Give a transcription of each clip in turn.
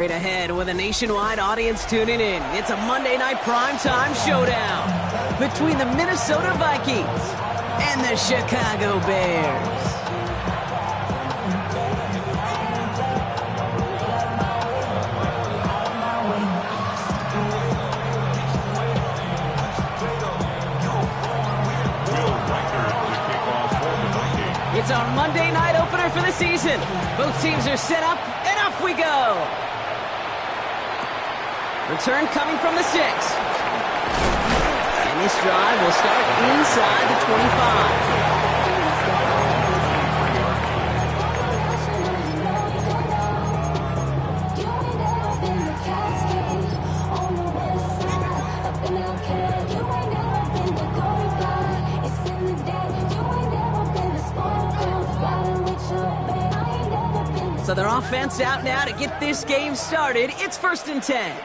Straight ahead with a nationwide audience tuning in. It's a Monday night primetime showdown between the Minnesota Vikings and the Chicago Bears. It's our Monday night opener for the season. Both teams are set up, and off we go. Return coming from the 6. And this drive will start inside the 25. So their offense out now to get this game started. It's 1st and 10.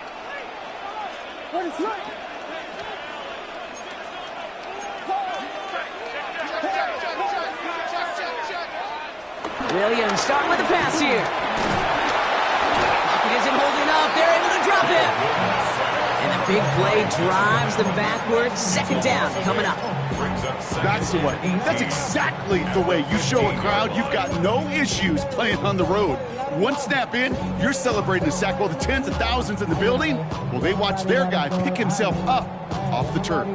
Williams starting with the pass here. Pocket isn't holding up. They're able to drop him. And the big play drives them backwards. 2nd down coming up. That's the way. That's exactly the way you show a crowd you've got no issues playing on the road. One snap in, you're celebrating a sack. While the tens of thousands in the building, well, they watch their guy pick himself up off the turf.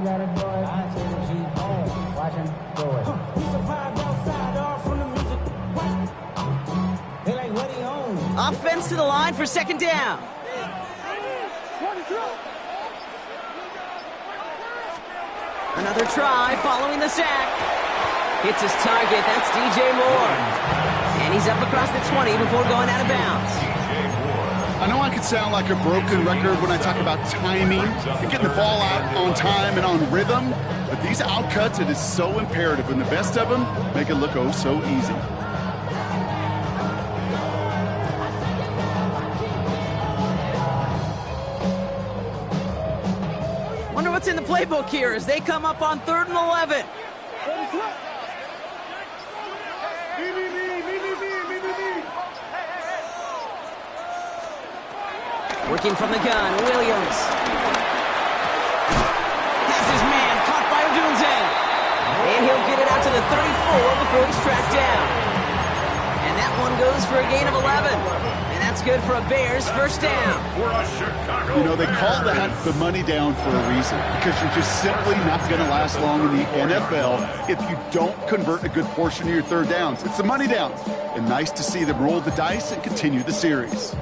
Offense to the line for 2nd down. Another try following the sack. Hits his target. That's DJ Moore. And he's up across the 20 before going out of bounds. I know I could sound like a broken record when I talk about timing and getting the ball out on time and on rhythm, but these outcuts, it is so imperative, and the best of them make it look oh so easy. Wonder what's in the playbook here as they come up on 3rd and 11. Working from the gun, Williams. Has his man caught by Odunze. And he'll get it out to the 34 before he's tracked down. And that one goes for a gain of 11. And that's good for a Bears 1st down. You know, they call that the money down for a reason, because you're just simply not going to last long in the NFL if you don't convert a good portion of your 3rd downs. It's the money down. And nice to see them roll the dice and continue the series.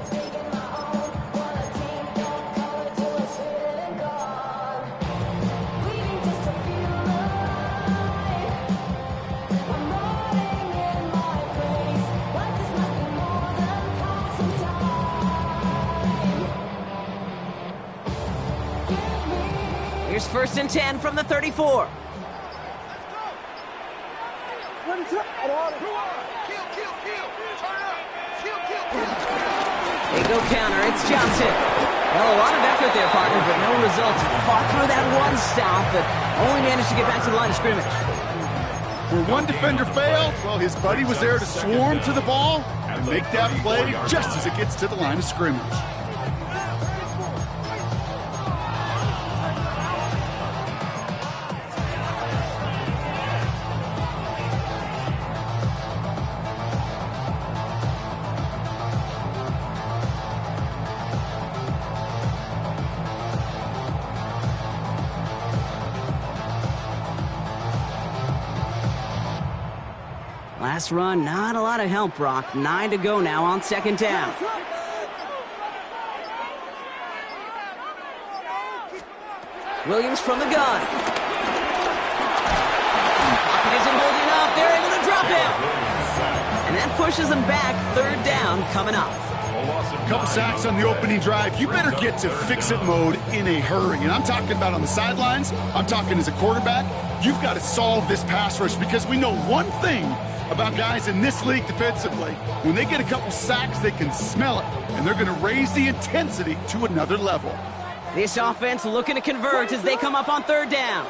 Here's 1st and 10 from the 34. They go counter. It's Johnson. Well, a lot of effort there, partner, but no results. Fought through that one stop, but only managed to get back to the line of scrimmage. Where one defender failed, well, his buddy was there to swarm to the ball and make that play just as it gets to the line of scrimmage. Last run, not a lot of help, Brock. 9 to go now on 2nd down. Williams from the gun. Pocket isn't holding up. They're able to drop him. And that pushes them back. 3rd down coming up. Couple sacks on the opening drive. You better get to fix-it mode in a hurry. And I'm talking about on the sidelines. I'm talking as a quarterback. You've got to solve this pass rush, because we know one thing about guys in this league defensively. When they get a couple sacks, they can smell it, and they're going to raise the intensity to another level. This offense looking to convert as they come up on 3rd down.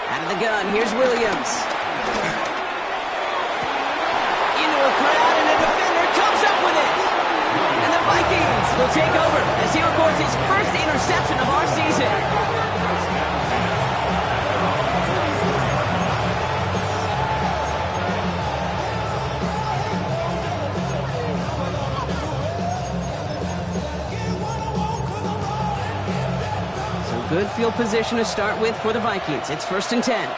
Out of the gun, here's Williams. will take over as he records his first interception of our season. Good field position to start with for the Vikings. It's 1st and 10.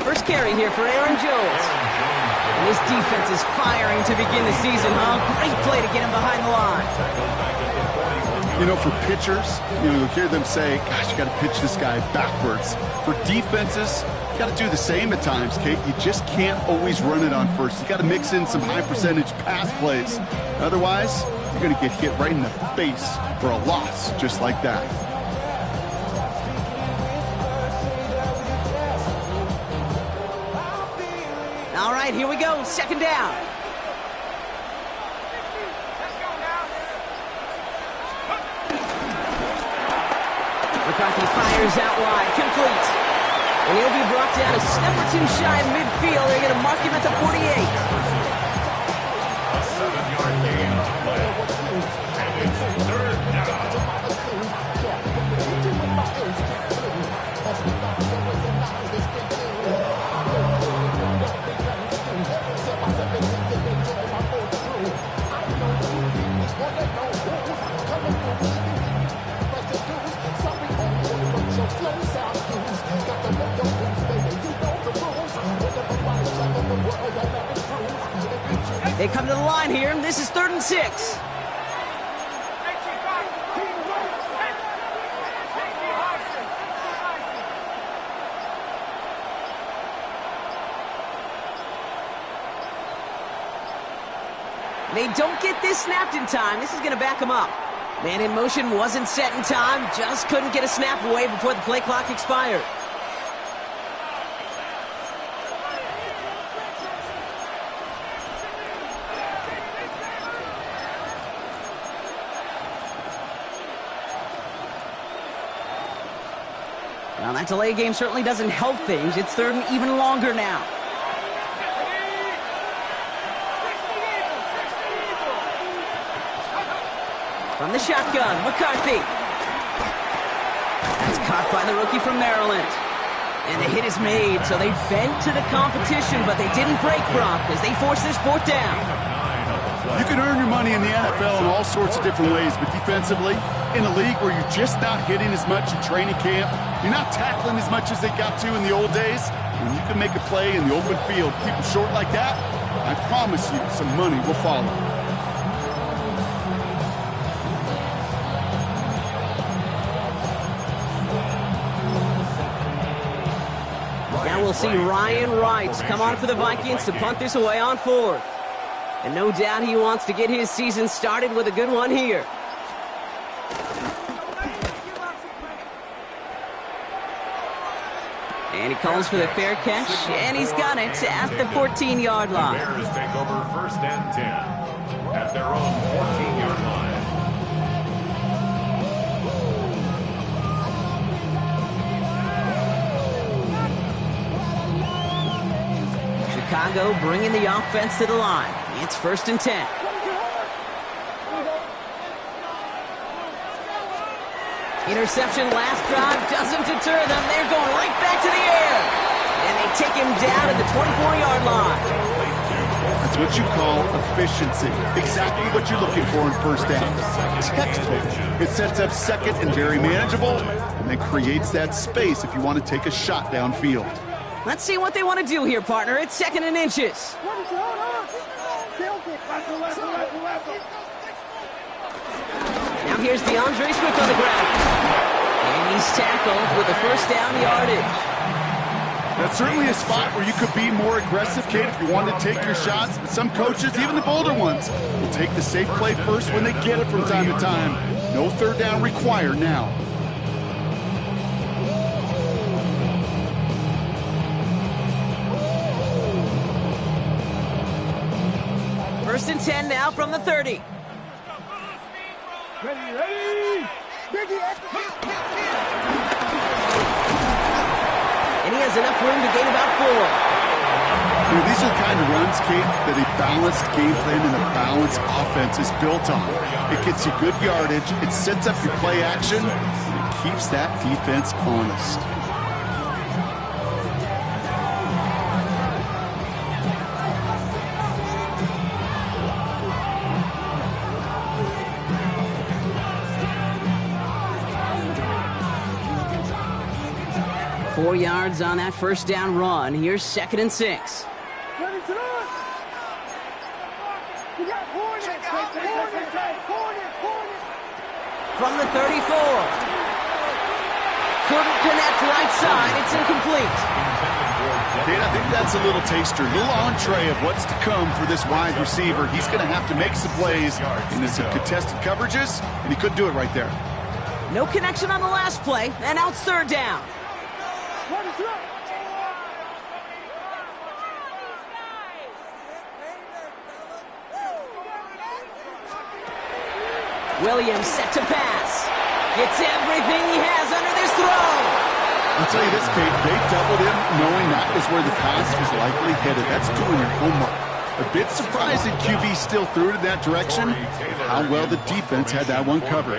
First carry here for Aaron Jones. And this defense is firing to begin the season, huh? Great play to get him behind the line. You know, for pitchers, you'll hear them say, gosh, you got to pitch this guy backwards. For defenses, you got to do the same at times, Kate. You just can't always run it on first. You got to mix in some high percentage pass plays. Otherwise, you're going to get hit right in the face for a loss just like that. All right, here we go. 2nd down. McCarthy fires out wide, complete. And he'll be brought down a step or two shy of midfield. They're going to mark him at the 48. A 7-yard gain on the play. And it's 3rd down. They come to the line here, and this is 3rd and 6. They don't get this snapped in time. This is going to back them up. Man in motion wasn't set in time, just couldn't get a snap away before the play clock expired. Well, that delay game certainly doesn't help things. It's 3rd and even longer now. From the shotgun, McCarthy. That's caught by the rookie from Maryland. And the hit is made, so they bent to the competition, but they didn't break Brock as they force this 4th down. You can earn your money in the NFL in all sorts of different ways, but defensively, in a league where you're just not hitting as much in training camp, you're not tackling as much as they got to in the old days, when you can make a play in the open field, keep it short like that, I promise you some money will follow. Now we'll see Ryan Wright come on for the Vikings to punt this away on 4th. And no doubt he wants to get his season started with a good one here. And he calls for the fair catch, and he's got it at the 14-yard line. The Bears take over 1st and 10 at their own 14-yard line. Chicago bringing the offense to the line. It's 1st and 10. Interception last drive doesn't deter them. They're going right back to the air. And they take him down at the 24-yard line. That's what you call efficiency. Exactly what you're looking for in 1st down. Textbook. It sets up 2nd and very manageable, and then creates that space if you want to take a shot downfield. Let's see what they want to do here, partner. It's 2nd and inches. Now here's DeAndre Swift on the ground. And he's tackled with the 1st down yardage. That's certainly a spot where you could be more aggressive, Kate, if you wanted to take your shots. But some coaches, even the bolder ones, will take the safe play first when they get it from time to time. No 3rd down required now. First and 10 now from the 30. Ready. 1 And he has enough room to gain about 4. You know, these are the kind of runs, Kate, that a balanced game plan and a balanced offense is built on. It gets you good yardage, it sets up your play action, and it keeps that defense honest. Four yards on that first down run. Here's 2nd and 6. From the 34. Couldn't connect right side. It's incomplete. Kate, I think that's a little taster, a little entree of what's to come for this wide receiver. He's going to have to make some plays into some contested coverages, and he couldn't do it right there. No connection on the last play, and now it's 3rd down. Williams set to pass. Gets everything he has under this throw. I'll tell you this, Kate, they doubled him knowing that is where the pass was likely headed. That's doing your homework. A bit surprising QB still threw it in that direction. How well the defense had that one covered.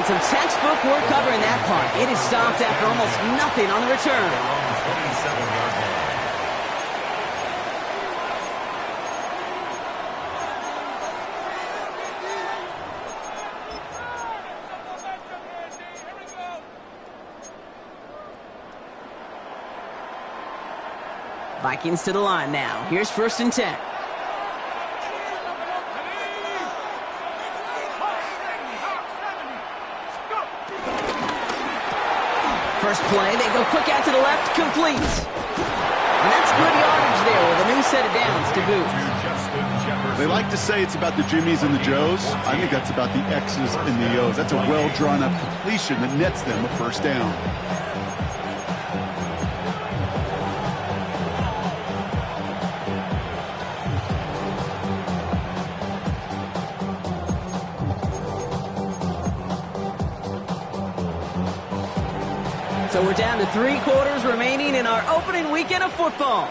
Some textbook work covering that part. It is stopped after almost nothing on the return. Vikings to the line now. Here's 1st and 10. First play, they go quick out to the left, complete. And that's good yardage there with a new set of downs to boot. They like to say it's about the Jimmies and the Joes. I think that's about the X's and the O's. That's a well-drawn-up completion that nets them a 1st down. So we're down to 3 quarters remaining in our opening weekend of football.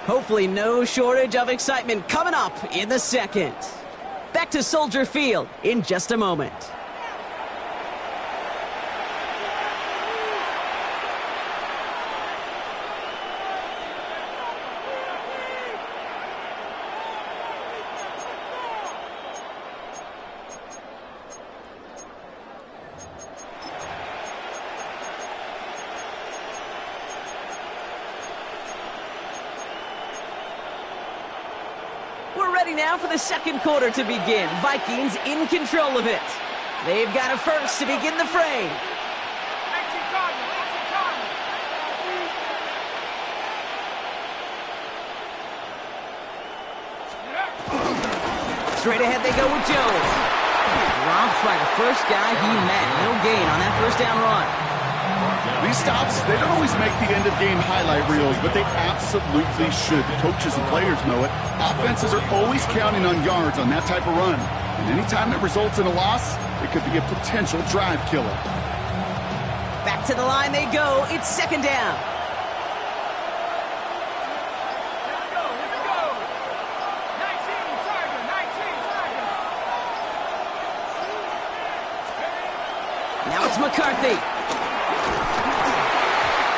Hopefully no shortage of excitement coming up in the 2nd. Back to Soldier Field in just a moment. We're ready now for the 2nd quarter to begin. Vikings in control of it. They've got a first to begin the fray. Straight ahead they go with Jones. Dropped by the first guy he met. No gain on that 1st down run. These stops, they don't always make the end-of-game highlight reels, but they absolutely should. The coaches and players know it. Offenses are always counting on yards on that type of run. And anytime it results in a loss, it could be a potential drive killer. Back to the line they go. It's 2nd down. Now it's McCarthy.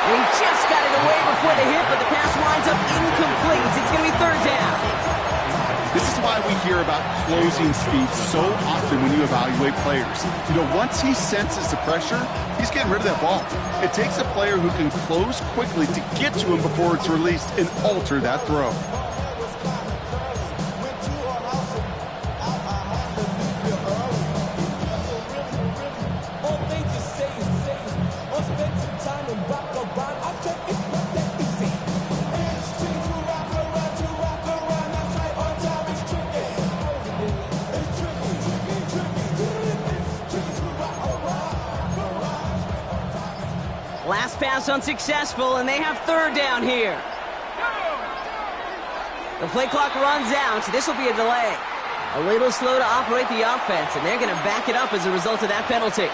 He just got it away before the hit, but the pass winds up incomplete. It's going to be 3rd down. This is why we hear about closing speed so often when you evaluate players. You know, once he senses the pressure, he's getting rid of that ball. It takes a player who can close quickly to get to him before it's released and alter that throw. Last pass unsuccessful, and they have 3rd down here. The play clock runs out, so this will be a delay. A little slow to operate the offense, and they're going to back it up as a result of that penalty.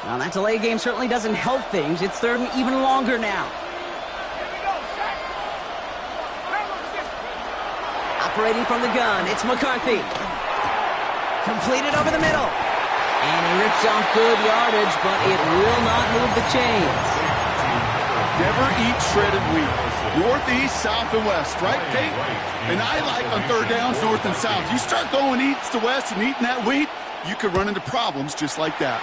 Well, that delay game certainly doesn't help things. It's third and even longer now. Operating from the gun, it's McCarthy. Completed over the middle. And he rips off good yardage, but it will not move the chains. Never eat shredded wheat. North, east, south, and west, right, Kate? And I like on third downs, north and south. You start going east to west and eating that wheat, you could run into problems just like that.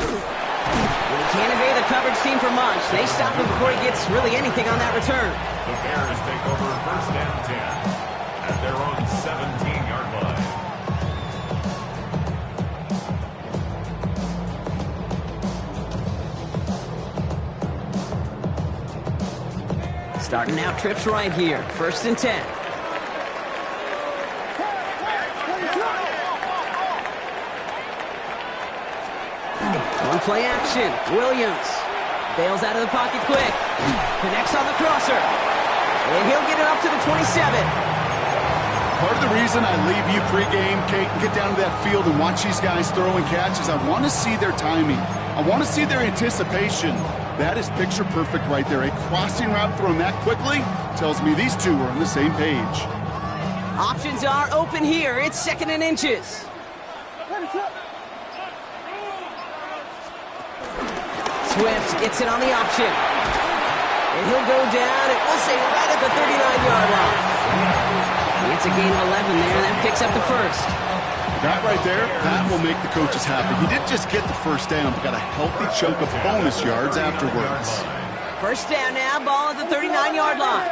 When he can't evade the coverage team for much, they stop him before he gets really anything on that return. The Bears take over first and 10 at their own 17-yard line. Starting out trips right here. First and 10. One play action. Williams bails out of the pocket quick. Connects on the crosser. And he'll get it up to the 27. Part of the reason I leave you pregame, Kate, and get down to that field and watch these guys throw and catch is I want to see their timing. I want to see their anticipation. That is picture perfect right there. A crossing route thrown that quickly tells me these two are on the same page. Options are open here. It's second and inches. Swift gets it on the option. And he'll go down, and we'll say right at the 39-yard line. It's a gain of 11 there, and that picks up the first. That right there, that will make the coaches happy. He didn't just get the first down, but got a healthy chunk of bonus yards afterwards. First down now, ball at the 39-yard line.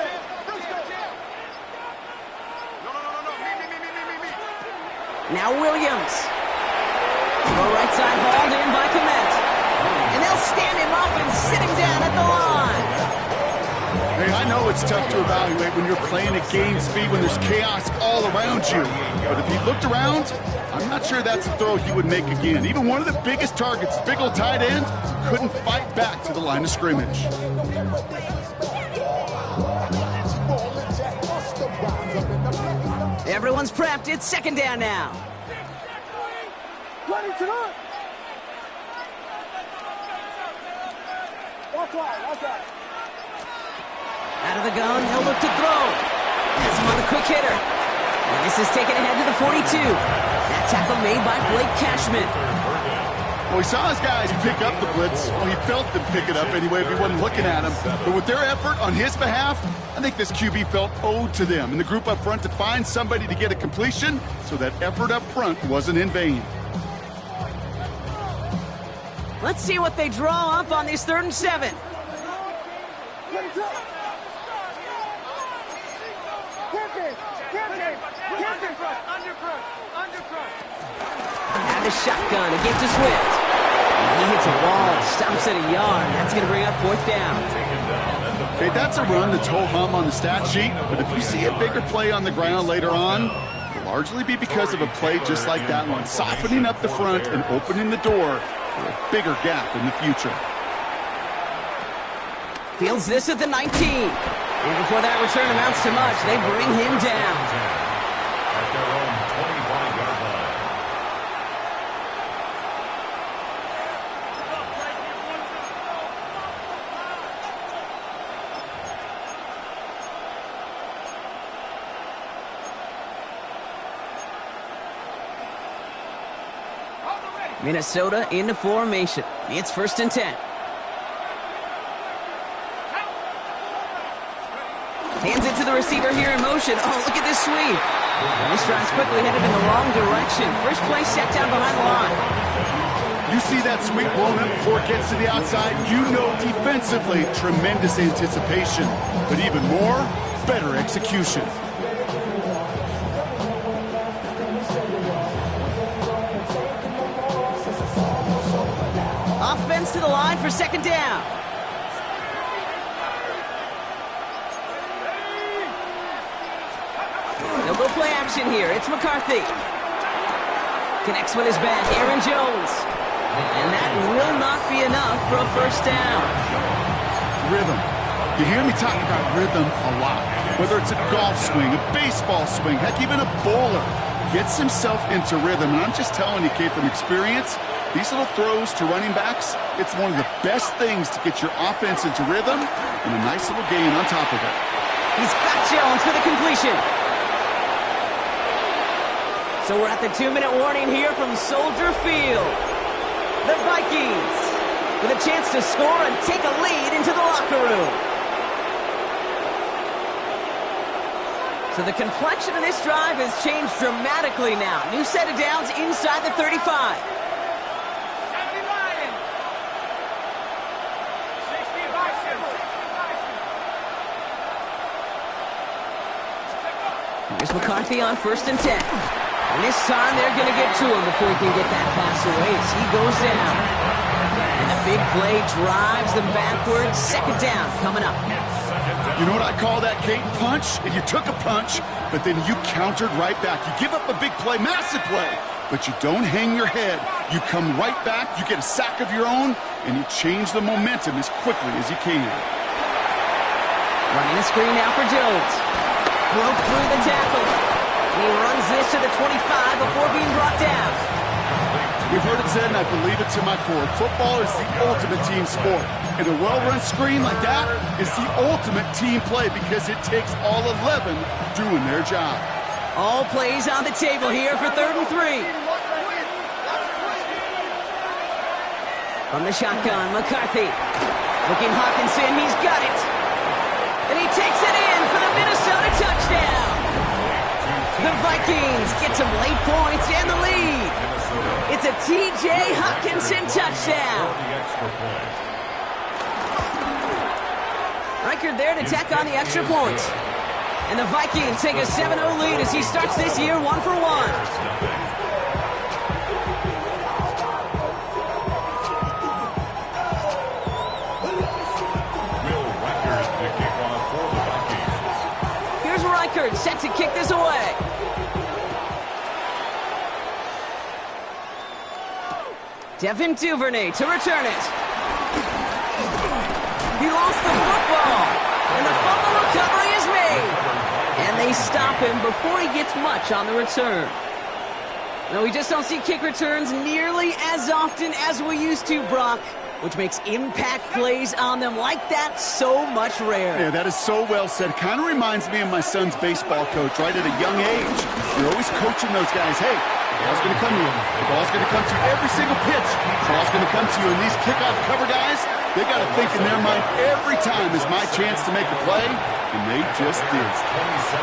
Now Williams. The right side hauled in by Komet. And they'll stand him up and sit him down at the line. Hey, I know it's tough to evaluate when you're playing at game speed, when there's chaos all around you. But if he looked around, I'm not sure that's a throw he would make again. Even one of the biggest targets, big old tight end, couldn't fight back to the line of scrimmage. Everyone's prepped. It's second down now. Out of the gun, he'll look to throw. Has him on the quick hitter. And this is taken ahead to the 42. That tackle made by Blake Cashman. Well, he saw his guys pick up the blitz. Well, he felt them pick it up anyway if he wasn't looking at him. But with their effort on his behalf, I think this QB felt owed to them and the group up front to find somebody to get a completion so that effort up front wasn't in vain. Let's see what they draw up on this 3rd and 7. Out of the shotgun, a give to Swift. He hits a wall, stops at a yard. That's going to bring up 4th down. Okay, that's a run that's ho-hum on the stat sheet, but if you see a bigger play on the ground later on, it'll largely be because of a play just like that one, softening up the front and opening the door for a bigger gap in the future. Fields this at the 19. And before that return amounts to much, they bring him down. At their own 25-yard line. Minnesota into formation. It's 1st and 10. Hands it to the receiver here in motion. Oh, look at this sweep. This drive's quickly headed in the wrong direction. First play set down behind the line. You see that sweep blown up before it gets to the outside, you know defensively, tremendous anticipation. But even more, better execution. Offense to the line for 2nd down. They'll go play action here. It's McCarthy. Connects with his back, Aaron Jones. And that will not be enough for a first down. Rhythm. You hear me talking about rhythm a lot. Whether it's a golf swing, a baseball swing, heck, even a bowler gets himself into rhythm. And I'm just telling you, Kate, from experience, these little throws to running backs, it's one of the best things to get your offense into rhythm and a nice little gain on top of it. He's got Jones for the completion. So we're at the 2-minute warning here from Soldier Field. The Vikings with a chance to score and take a lead into the locker room. So the complexion of this drive has changed dramatically now. New set of downs inside the 35. Here's McCarthy on 1st and 10. And this time they're going to get to him before he can get that pass away as he goes down. And the big play drives them backwards. 2nd down coming up. You know what I call that, Kate? Punch, and you took a punch, but then you countered right back. You give up a big play, massive play, but you don't hang your head. You come right back, you get a sack of your own, and you change the momentum as quickly as you can. Running a screen now for Jones. Broke through the tackle. And he runs this to the 25 before being brought down. We've heard it said, and I believe it to my core, football is the ultimate team sport. And a well-run screen like that is the ultimate team play because it takes all 11 doing their job. All plays on the table here for 3rd and 3. From the shotgun, McCarthy. Looking Hawkinson, he's got it. And he takes it in for the Minnesota touchdown. The Vikings get some late points and the lead. It's a T.J. Hawkinson touchdown. Reichard there to tack on the extra point. And the Vikings take a 7-0 lead as he starts this year 1 for 1. Set to kick this away. Devin Duvernay to return it. He lost the football, and the fumble recovery is made. And they stop him before he gets much on the return. Now, we just don't see kick returns nearly as often as we used to, Brock, which makes impact plays on them like that so much rarer. Yeah, that is so well said. Kind of reminds me of my son's baseball coach, right at a young age. You're always coaching those guys, hey, the ball's going to come to you. The ball's going to come to you every single pitch. The ball's going to come to you. And these kickoff cover guys, they got to think in their mind every time is my chance to make a play, and they just did.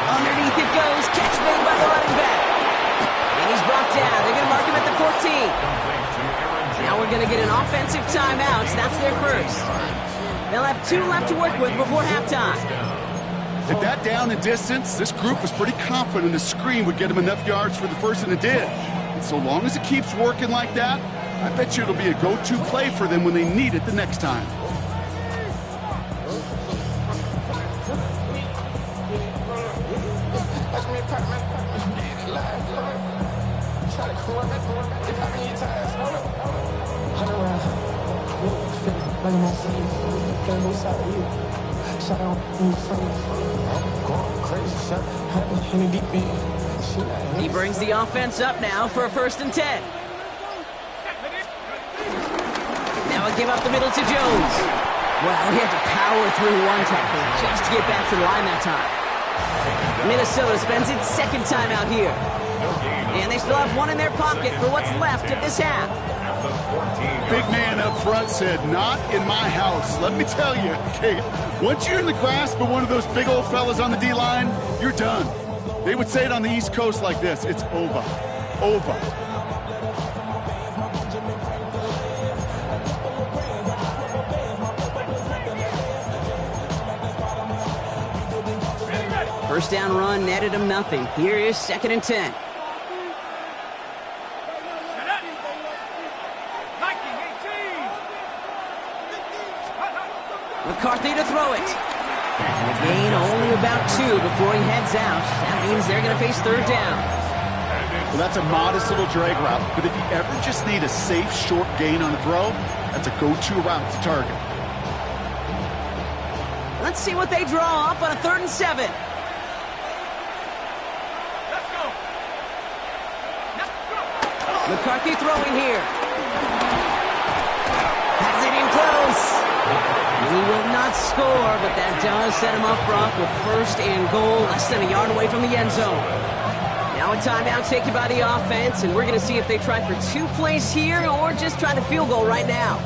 Underneath it goes, catch made by the running back. And he's brought down. They're going to mark him at the 14. Now we're going to get an offensive timeout. That's their first. They'll have 2 left to work with before halftime. At that down and distance, this group was pretty confident the screen would get them enough yards for the first, and it did. And so long as it keeps working like that, I bet you it'll be a go-to play for them when they need it the next time. He brings the offense up now for a 1st and 10. Now a give up the middle to Jones. Well, he had to power through one tackle just to get back to the line that time. Minnesota spends its 2nd time out here. And they still have 1 in their pocket for what's left of this half. Big man up front said, not in my house. Let me tell you, Kate, once you're in the grasp of one of those big old fellas on the D-line, you're done. They would say it on the East Coast like this, it's over. Over. First down run netted him nothing. Here is 2nd and 10. McCarthy to throw it. And the gain only about 2 before he heads out. That means they're going to face third down. Well, that's a modest little drag route, but if you ever just need a safe, short gain on a throw, that's a go-to route to target. Let's see what they draw up on a 3rd and 7. McCarthy throwing here. Has it in close. He will not score, but that does set him up, Brock, with 1st and goal, less than a yard away from the end zone. Now a timeout taken by the offense, and we're going to see if they try for 2 plays here or just try the field goal right now.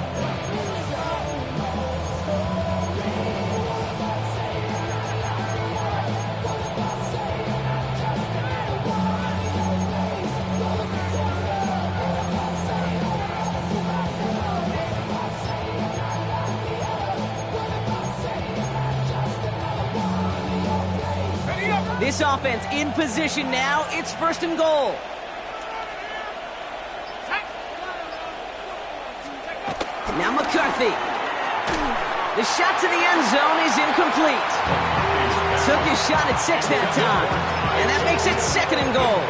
This offense in position now. It's 1st and goal. Now McCarthy. The shot to the end zone is incomplete. Took his shot at 6 that time. And that makes it 2nd and goal.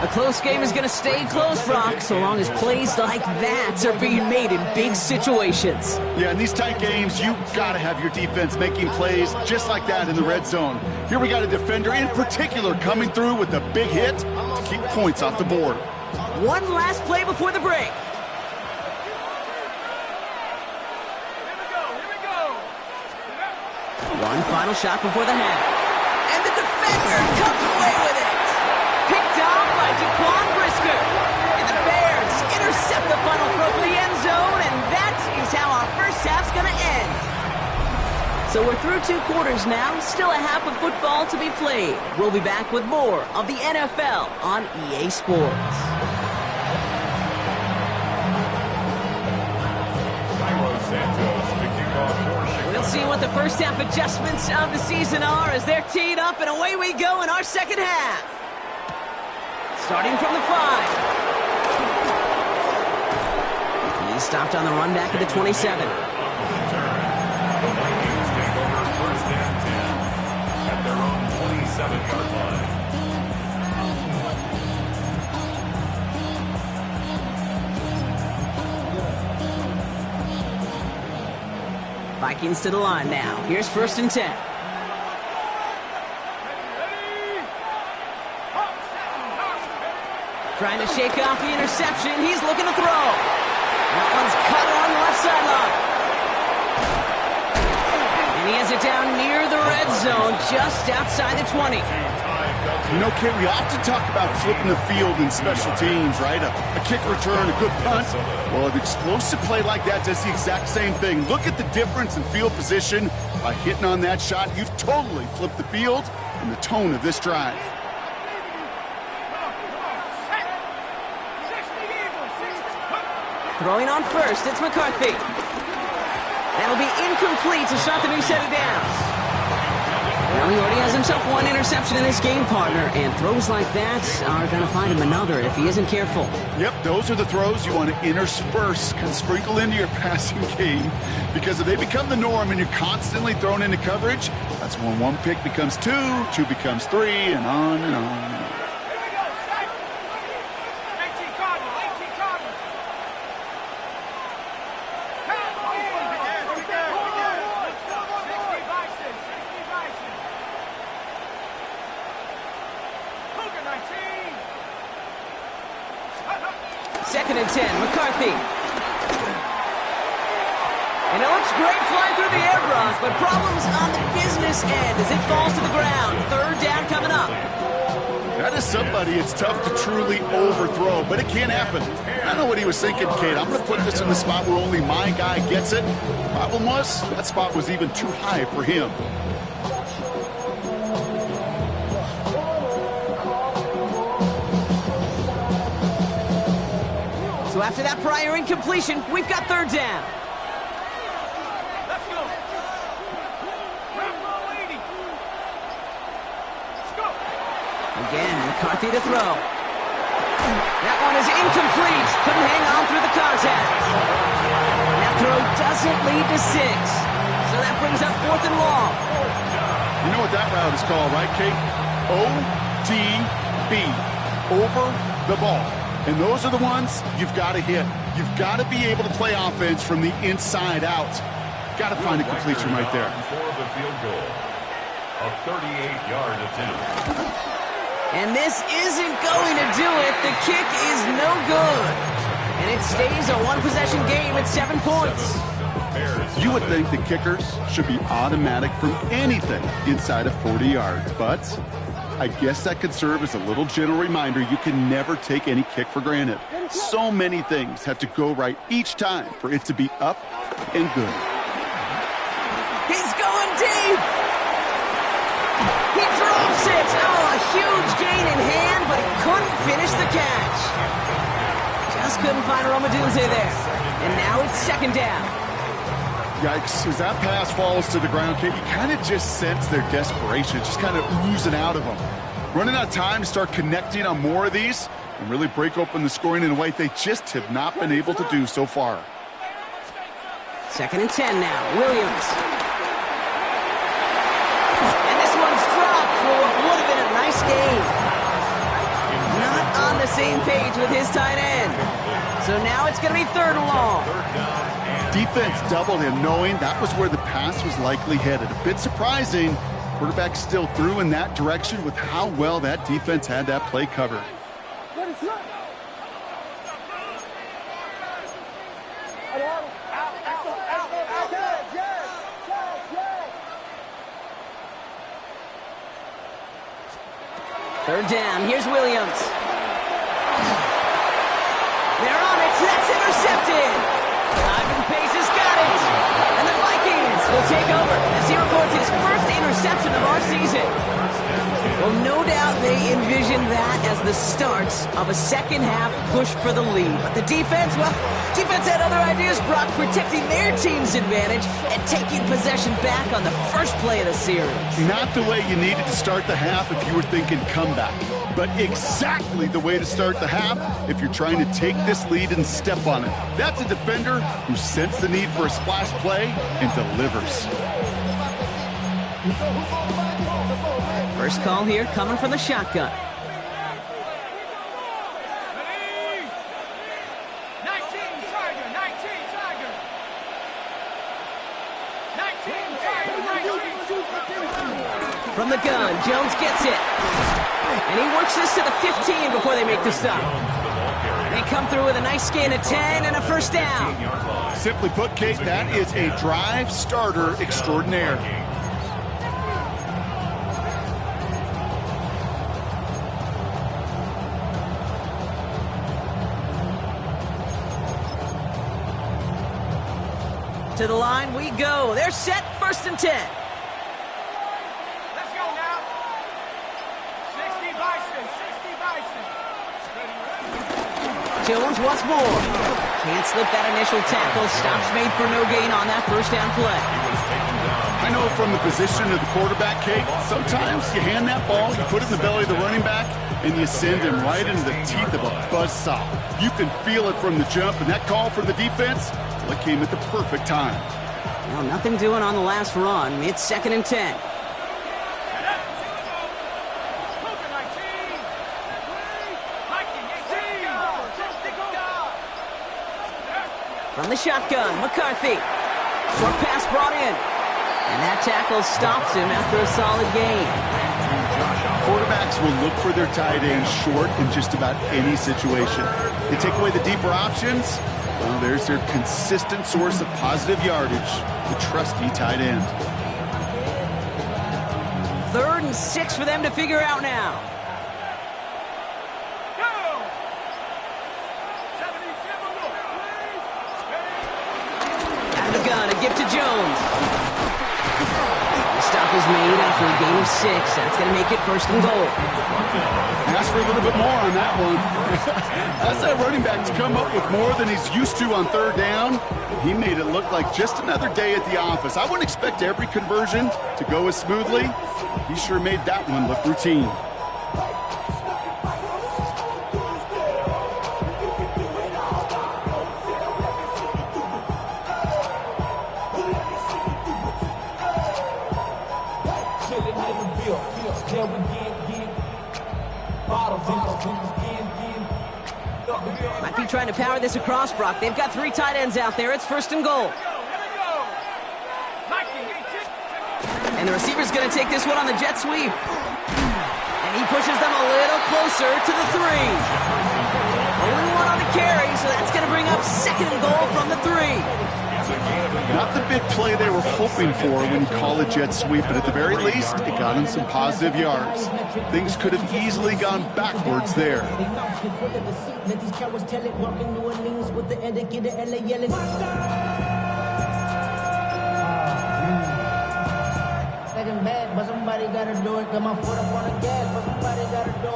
A close game is going to stay close, Brock, so long as plays like that are being made in big situations. Yeah, in these tight games, you got to have your defense making plays just like that in the red zone. Here we got a defender in particular coming through with a big hit to keep points off the board. One last play before the break. One final shot before the half. And the defender comes away with it. Picked off by wk1. And the Bears intercept the final throw for the end zone, and that is how our first half's going to end. So we're through 2 quarters now, still a half of football to be played. We'll be back with more of the NFL on EA Sports. We'll see what the first half adjustments of the season are as they're teed up, and away we go in our second half. Starting from the 5. He stopped on the run back at the 27. Vikings to the line now. Here's 1st and 10. Trying to shake off the interception. He's looking to throw. That one's cut along the left sideline. And he has it down near the red zone, just outside the 20. You know, Kate, we often talk about flipping the field in special teams, right? A kick return, a good punt. Well, an explosive play like that does the exact same thing. Look at the difference in field position. By hitting on that shot, you've totally flipped the field and the tone of this drive. Throwing on 1st, it's McCarthy. That'll be incomplete to start the new set of downs. Well, he already has himself 1 interception in this game, partner, and throws like that are going to find him another if he isn't careful. Yep, those are the throws you want to intersperse, kind of sprinkle into your passing game, because if they become the norm and you're constantly thrown into coverage, that's when 1 pick becomes 2, 2 becomes 3, and on and on. Second and 10, McCarthy. And it looks great flying through the air, Brock, but problems on the business end as it falls to the ground. 3rd down coming up. That is somebody it's tough to truly overthrow, but it can happen. I know what he was thinking, Kate. I'm going to put this in the spot where only my guy gets it. Problem was, that spot was even too high for him. So after that prior incompletion, we've got 3rd down. Let's go. Again, McCarthy to throw. That one is incomplete. Couldn't hang on through the contact. That throw doesn't lead to 6. So that brings up 4th and long. You know what that route is called, right, Kate? OTB, over the ball. And those are the ones you've got to hit. You've got to be able to play offense from the inside out. Got to find a completion right there. For the field goal, a 38-yard attempt. And this isn't going to do it. The kick is no good. And it stays a one-possession game at 7 points. You would think the kickers should be automatic from anything inside of 40 yards, but I guess that could serve as a little gentle reminder you can never take any kick for granted. So many things have to go right each time for it to be up and good. He's going deep. He drops it. Oh, a huge gain in hand, but he couldn't finish the catch. Just couldn't find Romadunze there. And now it's second down. Yikes, as that pass falls to the ground, Kate, you kind of just sense their desperation, just kind of oozing out of them. Running out of time to start connecting on more of these and really break open the scoring in a way they just have not been able to do so far. Second and 10 now, Williams. And this one's dropped for what would have been a nice game. Not on the same page with his tight end. So now it's going to be third and long. Defense doubled him, knowing that was where the pass was likely headed. A bit surprising. Quarterback still threw in that direction with how well that defense had that play covered. Third down, here's Williams. They're on it, that's intercepted. Ivan Pace has got it. And the Vikings will take over as he records his first interception of our season. Well, no doubt they envision that as the start of a second-half push for the lead. But the defense, well, defense had other ideas, Brock, protecting their team's advantage and taking possession back on the first play of the series. Not the way you needed to start the half if you were thinking comeback, but exactly the way to start the half if you're trying to take this lead and step on it. That's a defender who sensed the need for a splash play and delivers. First call here coming from the shotgun. 19 Tiger. From the gun, Jones gets it. And he works this to the 15 before they make the stop. They come through with a nice gain of 10 and a first down. Simply put, Kate, that is a drive starter extraordinaire. To the line we go. They're set, first and 10. Let's go now. 60 Bison. Jones once more. Can't slip that initial tackle. Stops made for no gain on that first down play. I know from the position of the quarterback, Kate, sometimes you hand that ball, you put it in the belly of the running back, and you send him right into the teeth of a buzzsaw. You can feel it from the jump, and that call from the defense, well, it came at the perfect time. Well, nothing doing on the last run. It's second and 10. From the shotgun, McCarthy. Short pass brought in. And that tackle stops him after a solid gain. Quarterbacks will look for their tight end short in just about any situation. They take away the deeper options. Well, there's their consistent source of positive yardage, the trusty tight end. 3rd and 6 for them to figure out now. Out of the gun, a gift to Jones. The stop is made after a gain of 6. That's going to make it first and goal. Ask for a little bit more on that one. That's that running back to come up with more than he's used to on 3rd down. He made it look like just another day at the office. I wouldn't expect every conversion to go as smoothly. He sure made that one look routine. Might be trying to power this across, Brock. They've got 3 tight ends out there. It's first and goal. And the receiver's going to take this one on the jet sweep. And he pushes them a little closer to the 3. Only one on the carry, so that's going to bring up second and goal from the 3. Not the big play they were hoping for when you call a jet sweep, but at the very least, it got them some positive yards. Things could have easily gone backwards there.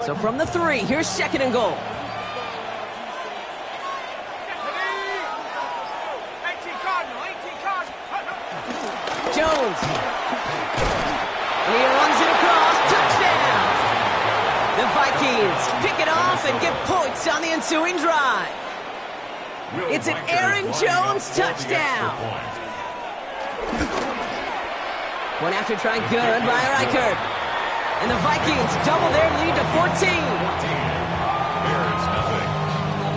So from the 3, here's second and goal. Jones. And he runs it across. Touchdown. The Vikings pick it off and get points on the ensuing drive. It's an Aaron Jones touchdown. One after try good by Reichert. And the Vikings double their lead to 14. There's nothing.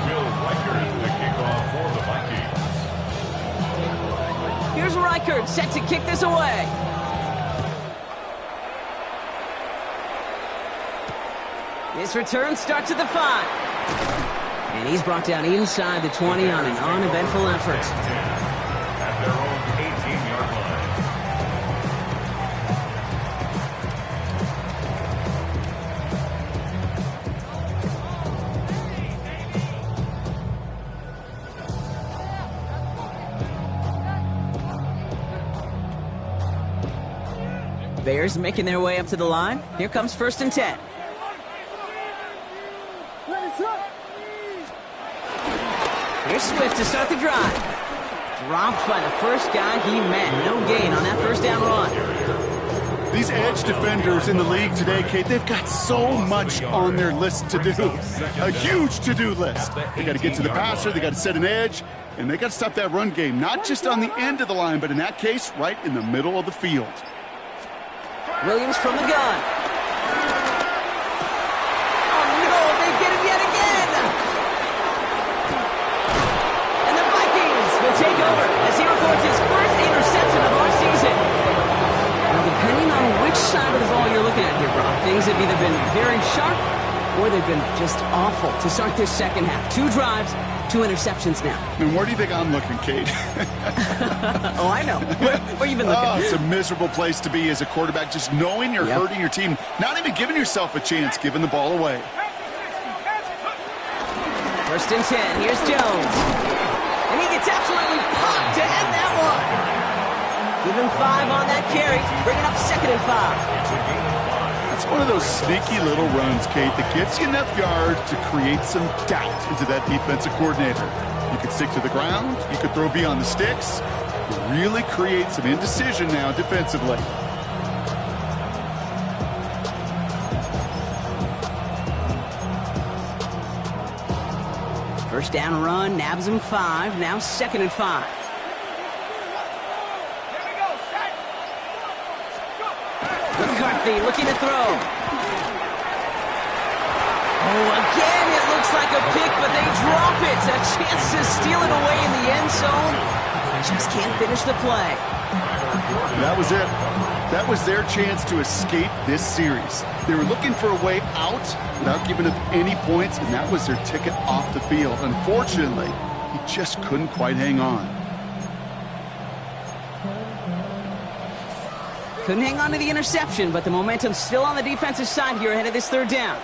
Will Reichert the kickoff for the Vikings. Here's Reichert set to kick this away. This return starts at the 5. And he's brought down inside the 20 on an uneventful effort. At their own 18-yard line. Bears making their way up to the line. Here comes first and 10. Here's Swift to start the drive. Dropped by the first guy he met. No gain on that first down run. These edge defenders in the league today, Kate, they've got so much on their list to do. A huge to-do list. They got to get to the passer, they got to set an edge, and they got to stop that run game. Not just on the end of the line, but in that case, right in the middle of the field. Williams from the gun. Oh no, they get him yet again! And the Vikings will take over as he records his first interception of our season. Now, depending on which side of the ball you're looking at here, Brock, things have either been very sharp or they've been just awful to start this second half. 2 drives, 2 interceptions now. And where do you think I'm looking, Kate? Oh, I know. Where you been looking? Oh, it's a miserable place to be as a quarterback, just knowing you're hurting your team, not even giving yourself a chance, giving the ball away. First and 10, here's Jones. And he gets absolutely popped to end that one. Give him 5 on that carry, bringing up second and 5. It's one of those sneaky little runs, Kate, that gets you enough yards to create some doubt into that defensive coordinator. You could stick to the ground, you could throw beyond the sticks, you really create some indecision now defensively. First down run, nabs him 5, now second and 5. McCarthy looking to throw. Oh, again, it looks like a pick, but they drop it. A chance to steal it away in the end zone. Just can't finish the play. That was it. That was their chance to escape this series. They were looking for a way out without giving up any points, and that was their ticket off the field. Unfortunately, he just couldn't quite hang on. Couldn't hang on to the interception, but the momentum's still on the defensive side here ahead of this third down.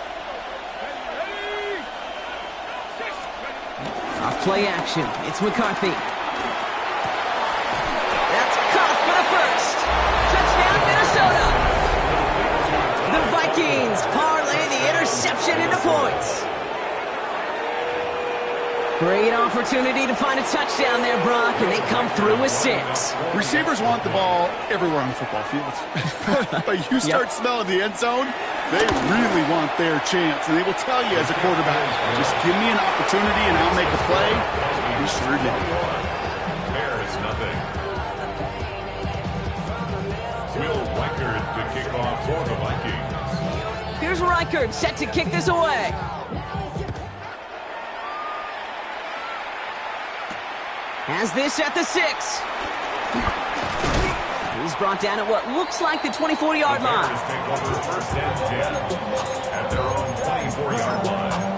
Off play action. It's McCarthy. That's caught for the first. Touchdown, Minnesota. The Vikings parlay the interception into points. Great opportunity to find a touchdown there, Brock, and they come through with 6. Receivers want the ball everywhere on the football field. But you start smelling the end zone, they really want their chance. And they will tell you as a quarterback, just give me an opportunity and I'll make a play. He sure did. There's nothing. Will Reichert the kickoff for the Vikings. Here's Reichert set to kick this away. Has this at the 6. He's brought down at what looks like the 24-yard line. Bears take over first and 10 at their own 24-yard line.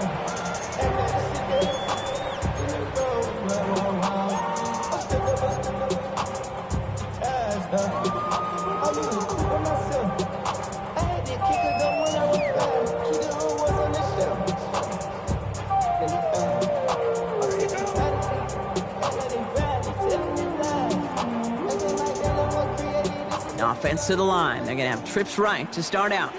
Offense to the line. They're going to have trips right to start out.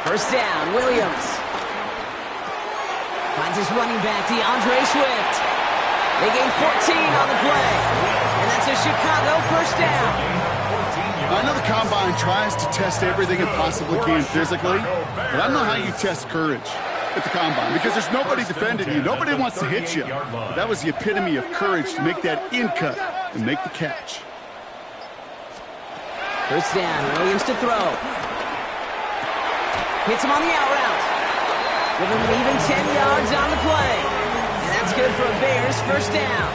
First down, Williams. Finds his running back, DeAndre Swift. They gain 14 on the play. And that's a Chicago first down. I know the Combine tries to test everything it possibly can physically, but I don't know how you test courage at the Combine because there's nobody defending you. Nobody wants to hit you. But that was the epitome of courage to make that in cut and make the catch. First down, Williams to throw. Hits him on the out route. Give him an even 10 yards on the play. And that's good for a Bears first down.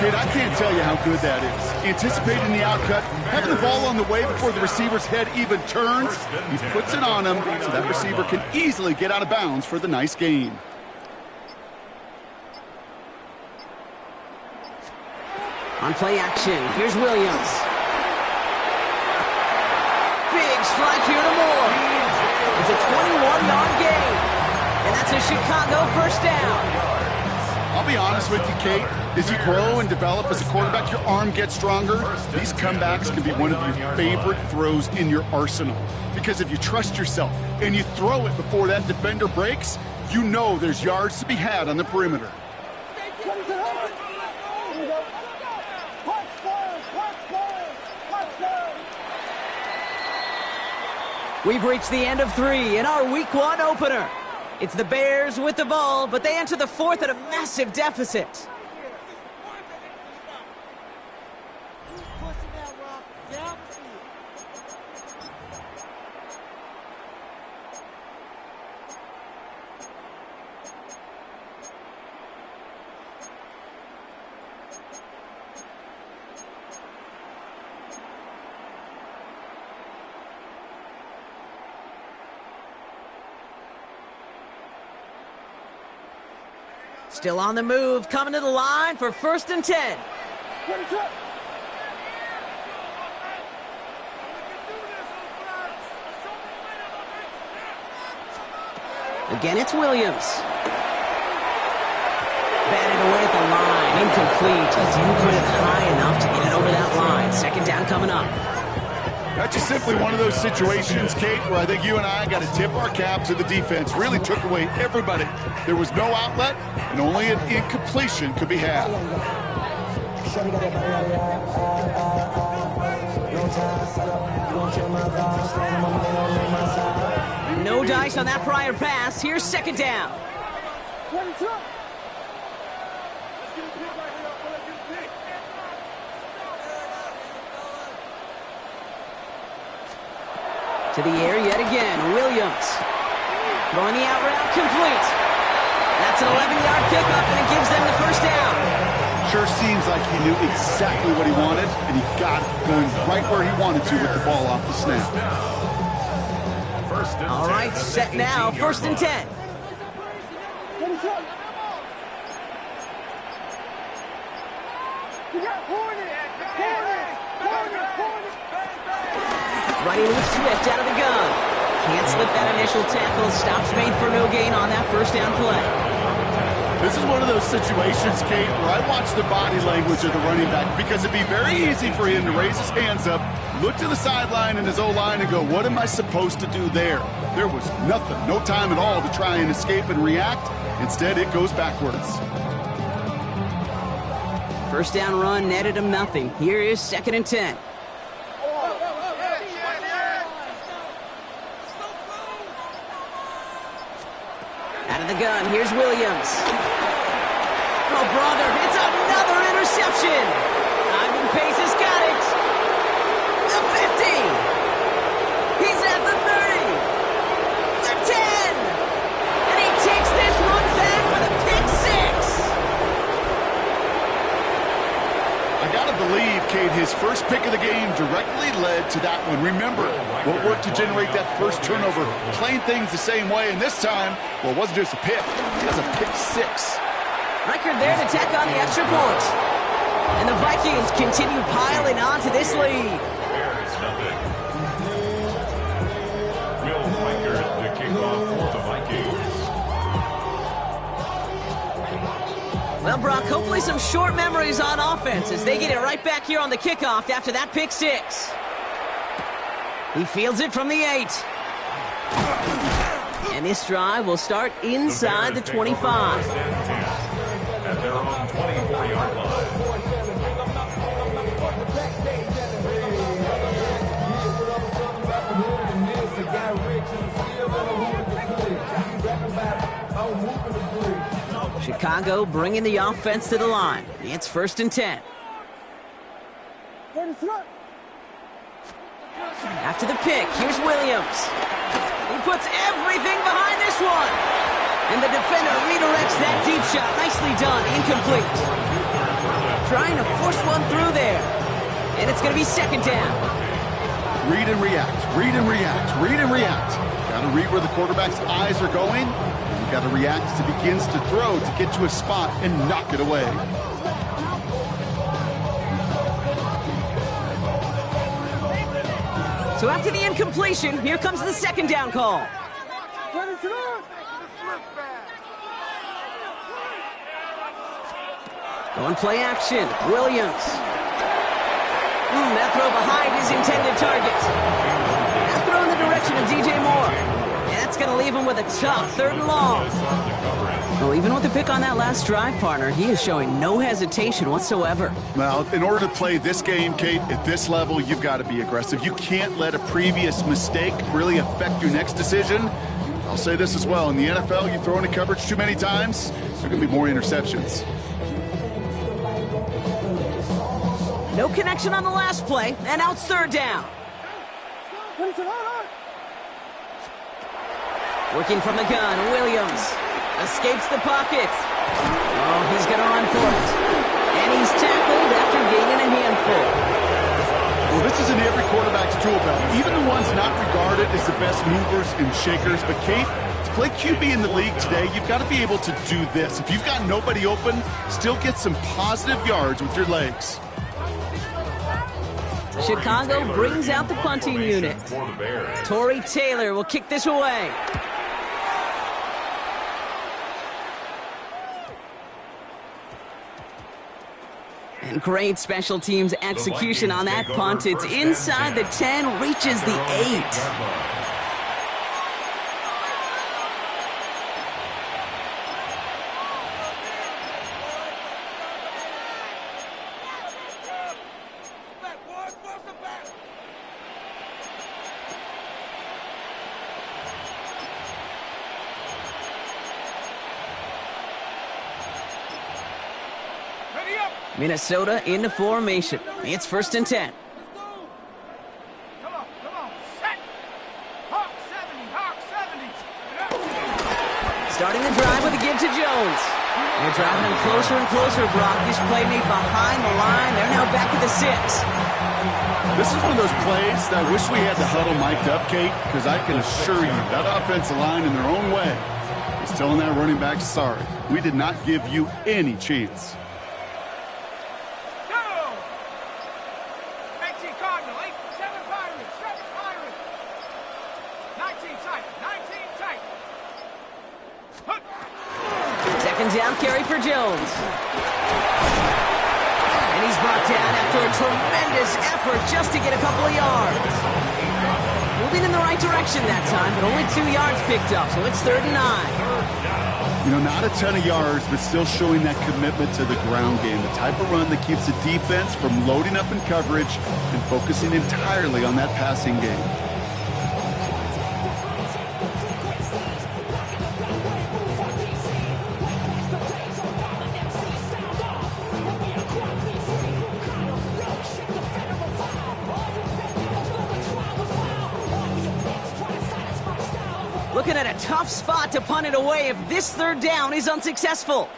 Kid, I can't tell you how good that is. Anticipating the outcut, having the ball on the way before the receiver's head even turns, he puts it on him so that receiver can easily get out of bounds for the nice gain. On play action, here's Williams. Big strike here to Moore. It's a 21-yard gain. And that's a Chicago first down. I'll be honest with you, Kate. As you grow and develop as a quarterback, your arm gets stronger. These comebacks can be one of your favorite throws in your arsenal. Because if you trust yourself and you throw it before that defender breaks, you know there's yards to be had on the perimeter. We've reached the end of 3 in our Week 1 opener. It's the Bears with the ball, but they enter the 4th at a massive deficit. Still on the move, coming to the line for first and 10. Again, it's Williams. Batted away at the line, incomplete. He didn't put it high enough to get it over that line. Second down coming up. That's just simply one of those situations, Kate, where I think you and I got to tip our cap to the defense. Really took away everybody. There was no outlet, and only an incompletion could be had. No dice on that prior pass. Here's second down. To the air yet again, Williams. Throwing the out route, complete. That's an 11-yard pickup, and it gives them the first down. Sure seems like he knew exactly what he wanted, and he got it going right where he wanted to with the ball off the snap. All right, set now, first and 10. Running with Swift out of the gun. Can't slip that initial tackle. Stops made for no gain on that first down play. This is one of those situations, Kate, where I watch the body language of the running back because it'd be very easy for him to raise his hands up, look to the sideline and his O-line and go, what am I supposed to do there? There was nothing, no time at all to try and escape and react. Instead, it goes backwards. First down run netted him nothing. Here is second and 10. Out of the gun, here's Williams. Oh, brother, it's another interception. Ivan Pace has got it. The 50. He's at the 30. The 10. And he takes this one back for the pick six. I gotta believe, Kate, his first pick of the game directly led to that one. Remember, what worked to generate that first turnover, playing things the same way, and this time, well, it wasn't just a pick, it was a pick six. Record there to tack on the extra point. And the Vikings continue piling on to this lead. Bears nothing. Will Riker, the kickoff for the Vikings. Well, Brock, hopefully some short memories on offense as they get it right back here on the kickoff after that pick six. He fields it from the 8. And this drive will start inside the 25. At their own 24-yard line. Chicago bringing the offense to the line. It's 1st and 10. After the pick, here's Williams. He puts everything behind this one. And the defender redirects that deep shot. Nicely done. Incomplete. Trying to force one through there. And it's going to be 2nd down. Read and react, read and react, read and react. Got to read where the quarterback's eyes are going. And you got to react as he begins to throw to get to a spot and knock it away. So after the incompletion, here comes the 2nd down call. Going play action. Williams. That throw behind his intended target. That throw in the direction of DJ Moore. And that's going to leave him with a tough 3rd and long. Well, even with the pick on that last drive, partner, he is showing no hesitation whatsoever. Well, in order to play this game, Kate, at this level, you've got to be aggressive. You can't let a previous mistake really affect your next decision. I'll say this as well. In the NFL, you throw into coverage too many times, there are going to be more interceptions. No connection on the last play, and now it's 3rd down. Working from the gun, Williams escapes the pocket. Oh, he's going to run for it. And he's tackled after gaining a handful. Well, this is in every quarterback's tool belt, even the ones not regarded as the best movers and shakers. But, Kate, to play QB in the league today, you've got to be able to do this. If you've got nobody open, still get some positive yards with your legs. Chicago brings out the punting unit. Torrey Taylor will kick this away. And great special teams execution on that punt. It's inside the 10, reaches the 8. Minnesota in the formation. It's 1st and 10. Come on, set. Hawk 70. Starting the drive with a give to Jones. They're driving him closer and closer, Brock. This play made behind the line. They're now back at the 6. This is one of those plays that I wish we had the huddle mic'd up, Kate, because I can assure you that offensive line in their own way is telling that running back, sorry, we did not give you any chance. 18 Cardinal, 7 Pirates, 7 Pirates. 19 tight, 19 tight. 2nd down carry for Jones. And he's brought down after a tremendous effort just to get a couple of yards. Moving in the right direction that time, but only 2 yards picked up, so it's 3rd and 9. You know, not a ton of yards, but still showing that commitment to the ground game. The type of run that keeps the defense from loading up in coverage and focusing entirely on that passing game. Looking at a tough spot to punt it away if this third down is unsuccessful.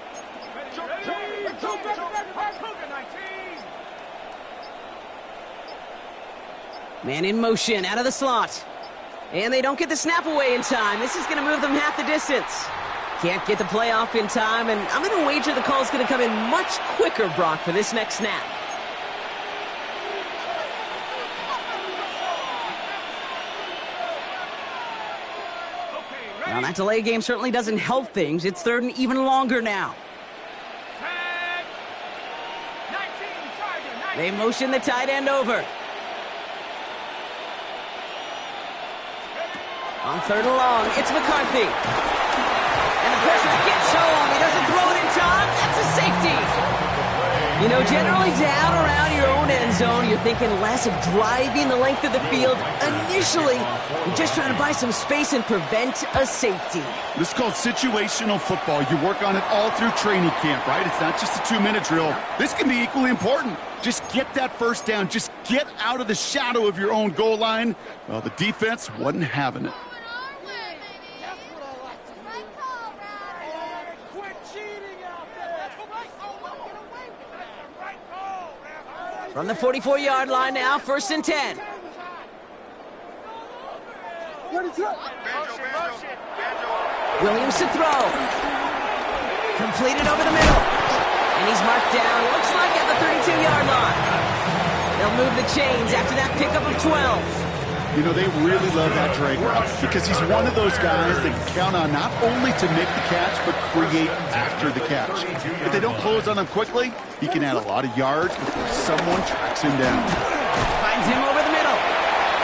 Man in motion, out of the slot. And they don't get the snap away in time. This is going to move them half the distance. Can't get the play off in time, and I'm going to wager the call's going to come in much quicker, Brock, for this next snap. Now, that delay game certainly doesn't help things. It's third and even longer now. They motion the tight end over. On third and long, it's McCarthy. And the pressure gets home. He doesn't throw it in time. That's a safety. You know, generally down around your own end zone, you're thinking less of driving the length of the field. Initially, you're just trying to buy some space and prevent a safety. This is called situational football. You work on it all through training camp, right? It's not just a 2-minute drill. This can be equally important. Just get that first down. Just get out of the shadow of your own goal line. Well, the defense wasn't having it. From the 44-yard line now, 1st and 10. Williams to throw. Completed over the middle. And he's marked down, looks like at the 32-yard line. They'll move the chains after that pickup of 12. You know, they really love that drag route because he's one of those guys they can count on not only to make the catch, but create after the catch. If they don't close on him quickly, he can add a lot of yards before someone tracks him down. Finds him over the middle.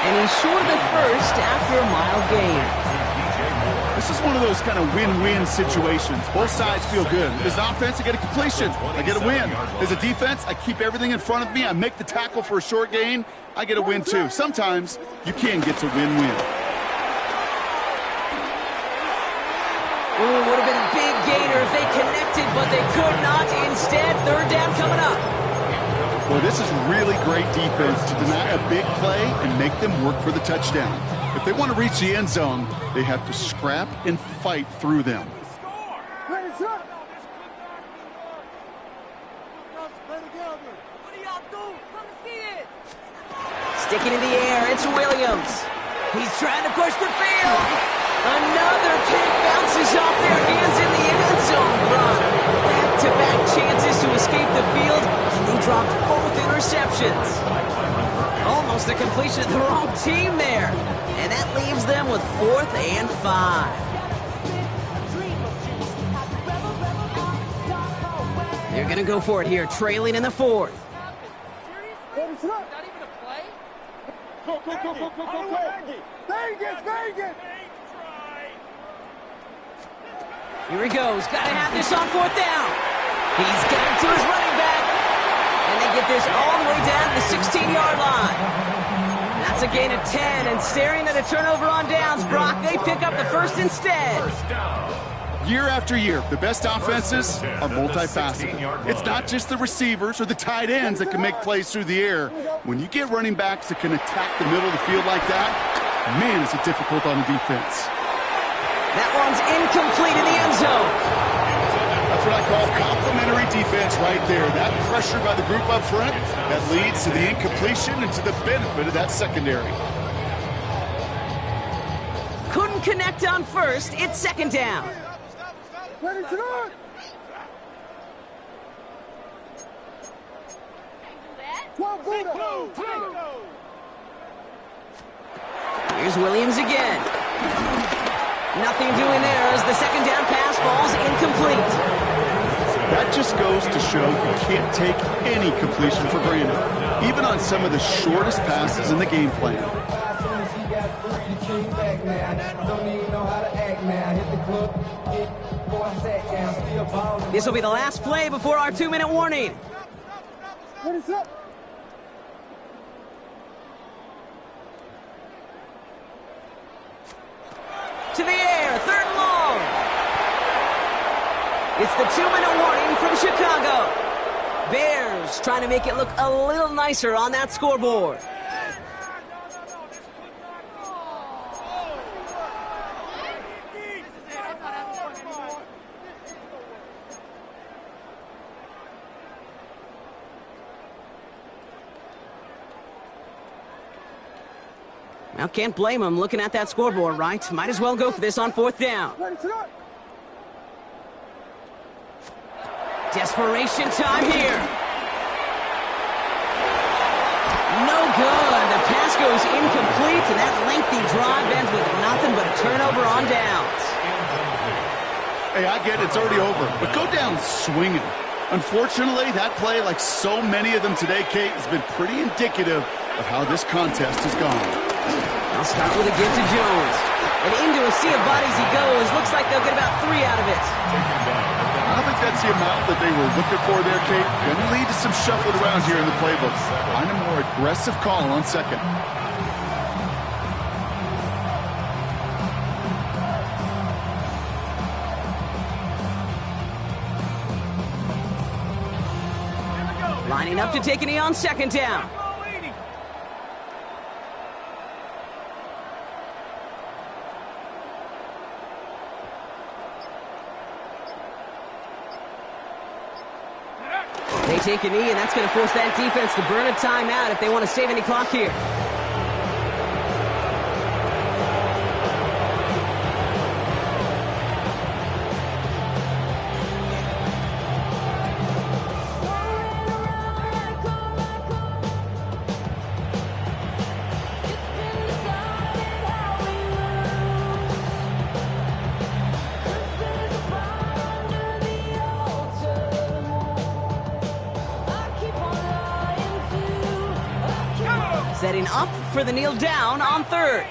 And he's short of the first after a mile gain. This is one of those kind of win-win situations. Both sides feel good. As an offense, I get a completion. I get a win. As a defense, I keep everything in front of me. I make the tackle for a short gain. I get a win, too. Sometimes you can get to win-win. Ooh, would have been a big gainer if they connected, but they could not. Instead, third down coming up. Well, this is really great defense to deny a big play and make them work for the touchdown. If they want to reach the end zone, they have to scrap and fight through them. Sticking in the air, it's Williams. He's trying to push the field. Another kick bounces off their hands in the end zone run. Back-to-back chances to escape the field, and they dropped both interceptions. Almost a completion of the wrong team there. And that leaves them with 4th and 5. They're going to go for it here, trailing in the 4th. Here he goes. Got to have this on 4th down. He's got it to his running back. And they get this all the way down to the 16-yard line. That's a gain of 10, and staring at a turnover on downs, Brock, they pick up the first instead. Year after year, the best offenses are multifaceted. It's not just the receivers or the tight ends that can make plays through the air. When you get running backs that can attack the middle of the field like that, man, is it difficult on the defense. That one's incomplete in the end zone. That's what I call complimentary defense right there. That pressure by the group up front, that leads to the incompletion and to the benefit of that secondary. Couldn't connect on first. It's 2nd down. Here's Williams again. Nothing doing there as the 2nd down pass falls incomplete. That just goes to show you can't take any completion for granted, even on some of the shortest passes in the game plan. This will be the last play before our 2-minute warning. To the air, 3rd and long. It's the 2-minute warning from Chicago. Bears trying to make it look a little nicer on that scoreboard. Now, can't blame him looking at that scoreboard, right? Might as well go for this on 4th down. Desperation time here. No good. The pass goes incomplete, and that lengthy drive ends with nothing but a turnover on downs. Hey, I get it. It's already over. But go down swinging. Unfortunately, that play, like so many of them today, Kate, has been pretty indicative of how this contest has gone. I'll start with a give to Jones. And into a sea of bodies he goes. Looks like they'll get about 3 out of it. I don't think that's the amount that they were looking for there, Kate. Gonna lead to some shuffled around here in the playbook. Find a more aggressive call on 2nd. Lining up to take a knee on 2nd down. They take a knee, and that's going to force that defense to burn a timeout if they want to save any clock here. Setting up for the kneel down on 3rd.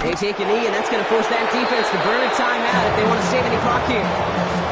They take a knee, and that's going to force that defense to burn a timeout if they want to save any clock here.